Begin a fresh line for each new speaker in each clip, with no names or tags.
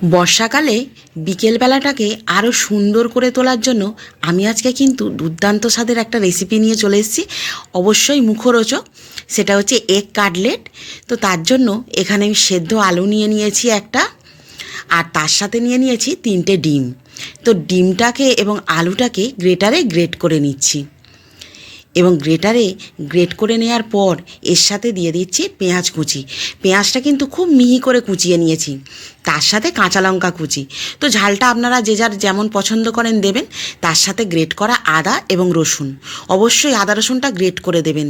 বর্ষাকালে বিকেলবেলাটাকে আরও সুন্দর করে তোলার জন্য আমি আজকে কিন্তু দুর্দান্ত স্বাদের একটা রেসিপি নিয়ে চলে এসেছি, অবশ্যই মুখরোচক। সেটা হচ্ছে এগ কাটলেট। তো তার জন্য এখানে আমি সেদ্ধ আলু নিয়ে নিয়েছি একটা, আর তার সাথে নিয়ে নিয়েছি 3টে ডিম। তো ডিমটাকে এবং আলুটাকে গ্রেটারে গ্রেট করে নিচ্ছি, এবং গ্রেটারে গ্রেট করে নেওয়ার পর এর সাথে দিয়ে দিচ্ছি পেঁয়াজ কুচি। পেঁয়াজটা কিন্তু খুব মিহি করে কুচিয়ে নিয়েছি, তার সাথে কাঁচা লঙ্কা কুচি। তো ঝালটা আপনারা যে যার যেমন পছন্দ করেন দেবেন। তার সাথে গ্রেট করা আদা এবং রসুন, অবশ্যই আদা রসুনটা গ্রেট করে দেবেন,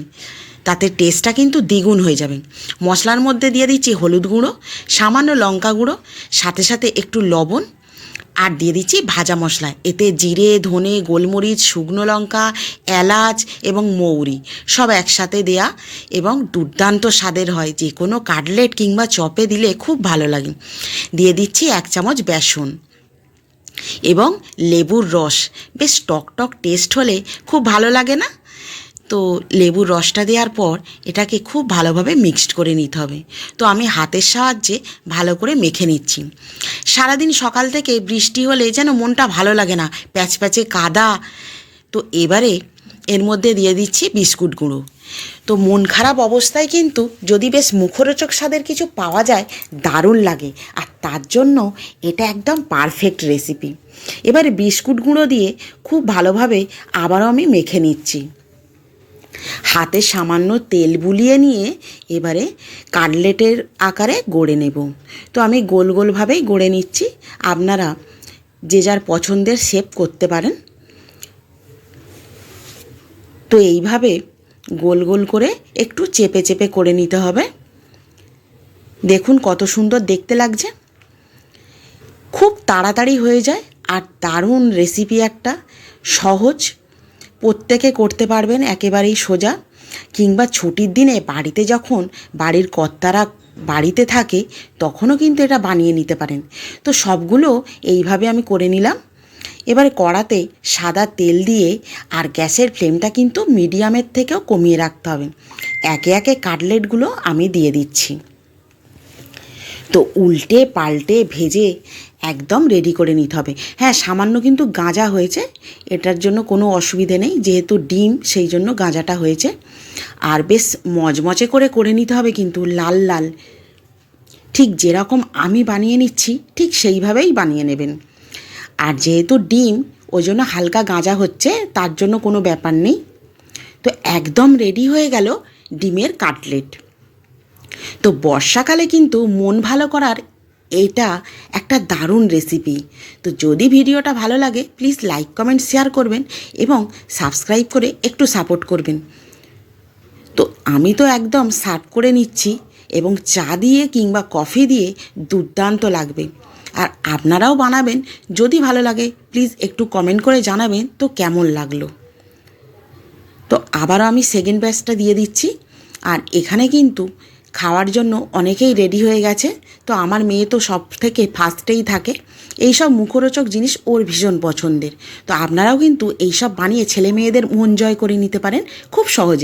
তাতে টেস্টটা কিন্তু দ্বিগুণ হয়ে যাবে। মশলার মধ্যে দিয়ে দিচ্ছি হলুদ গুঁড়ো, সামান্য লঙ্কা গুঁড়ো, সাথে সাথে একটু লবণ, আর দিয়ে দিচ্ছি ভাজা মশলা। এতে জিরে, ধনে, গোলমরিচ, শুকনো লঙ্কা, এলাচ এবং মৌরি সব একসাথে দেয়া, এবং দুর্দান্ত স্বাদের হয়। যে কোনো কাটলেট কিংবা চপে দিলে খুব ভালো লাগে। দিয়ে দিচ্ছি 1 চামচ বেসন এবং লেবুর রস। বেশ টক টক টেস্ট হলে খুব ভালো লাগে না? তো লেবুর রসটা দেওয়ার পর এটাকে খুব ভালোভাবে মিক্সড করে নিতে হবে। তো আমি হাতের সাহায্যে ভালো করে মেখে নিচ্ছি। সারাদিন সকাল থেকে বৃষ্টি হলে যেন মনটা ভালো লাগে না, প্যাচপ্যাচে কাদা। তো এবারে এর মধ্যে দিয়ে দিচ্ছি বিস্কুট গুঁড়ো। তো মন খারাপ অবস্থায় কিন্তু যদি বেশ মুখরোচক স্বাদের কিছু পাওয়া যায়, দারুণ লাগে। আর তার জন্য এটা একদম পারফেক্ট রেসিপি। এবারে বিস্কুট গুঁড়ো দিয়ে খুব ভালোভাবে আবারও আমি মেখে নিচ্ছি। হাতে সামান্য তেল বুলিয়ে নিয়ে এবারে কাটলেটের আকারে গড়ে নেব। তো আমি গোল গোলভাবেই গড়ে নিচ্ছি। আপনারা যে যার পছন্দের শেপ করতে পারেন। তো এইভাবে গোল গোল করে একটু চেপে চেপে করে নিতে হবে। দেখুন কত সুন্দর দেখতে লাগছে, খুব তাড়াতাড়ি হয়ে যায়। আর দারুণ রেসিপি একটা, সহজ, প্রত্যেকে করতে পারবেন, একেবারেই সোজা। কিংবা ছুটির দিনে বাড়িতে যখন বাড়ির কর্তারা বাড়িতে থাকে তখনও কিন্তু এটা বানিয়ে নিতে পারেন। তো সবগুলো এইভাবে আমি করে নিলাম। এবারে কড়াতে সাদা তেল দিয়ে, আর গ্যাসের ফ্লেমটা কিন্তু মিডিয়ামের থেকেও কমিয়ে রাখতে হবে। একে একে কাটলেটগুলো আমি দিয়ে দিচ্ছি। তো উল্টে পাল্টে ভেজে একদম রেডি করে নিতে হবে। হ্যাঁ, সামান্য কিন্তু গাঁজা হয়েছে, এটার জন্য কোনো অসুবিধে নেই, যেহেতু ডিম সেই জন্য গাঁজাটা হয়েছে। আর বেশ মচমচে করে করে নিতে হবে, কিন্তু লাল লাল, ঠিক যেরকম আমি বানিয়ে নিচ্ছি ঠিক সেইভাবেই বানিয়ে নেবেন। আর যেহেতু ডিম, ওই জন্য হালকা গাঁজা হচ্ছে, তার জন্য কোনো ব্যাপার নেই। তো একদম রেডি হয়ে গেল ডিমের কাটলেট। তো বর্ষাকালে কিন্তু মন ভালো করার এটা একটা দারুণ রেসিপি। তো যদি ভিডিওটা ভালো লাগে প্লিজ লাইক, কমেন্ট, শেয়ার করবেন এবং সাবস্ক্রাইব করে একটু সাপোর্ট করবেন। তো আমি তো একদম সার্ভ করে নিচ্ছি, এবং চা দিয়ে কিংবা কফি দিয়ে দুর্দান্ত লাগবে। আর আপনারাও বানাবেন, যদি ভালো লাগে প্লিজ একটু কমেন্ট করে জানাবেন তো কেমন লাগলো। তো আবারও আমি সেকেন্ড ব্যাচটা দিয়ে দিচ্ছি। আর এখানে কিন্তু খাওয়ার জন্য অনেকেই রেডি হয়ে গেছে। তো আমার মেয়ে তো সব থেকে ফার্স্টেই থাকে, এইসব মুখরোচক জিনিস ওর ভীষণ পছন্দের। তো আপনারাও কিন্তু এইসব বানিয়ে ছেলে মেয়েদের মন জয় করে নিতে পারেন খুব সহজে।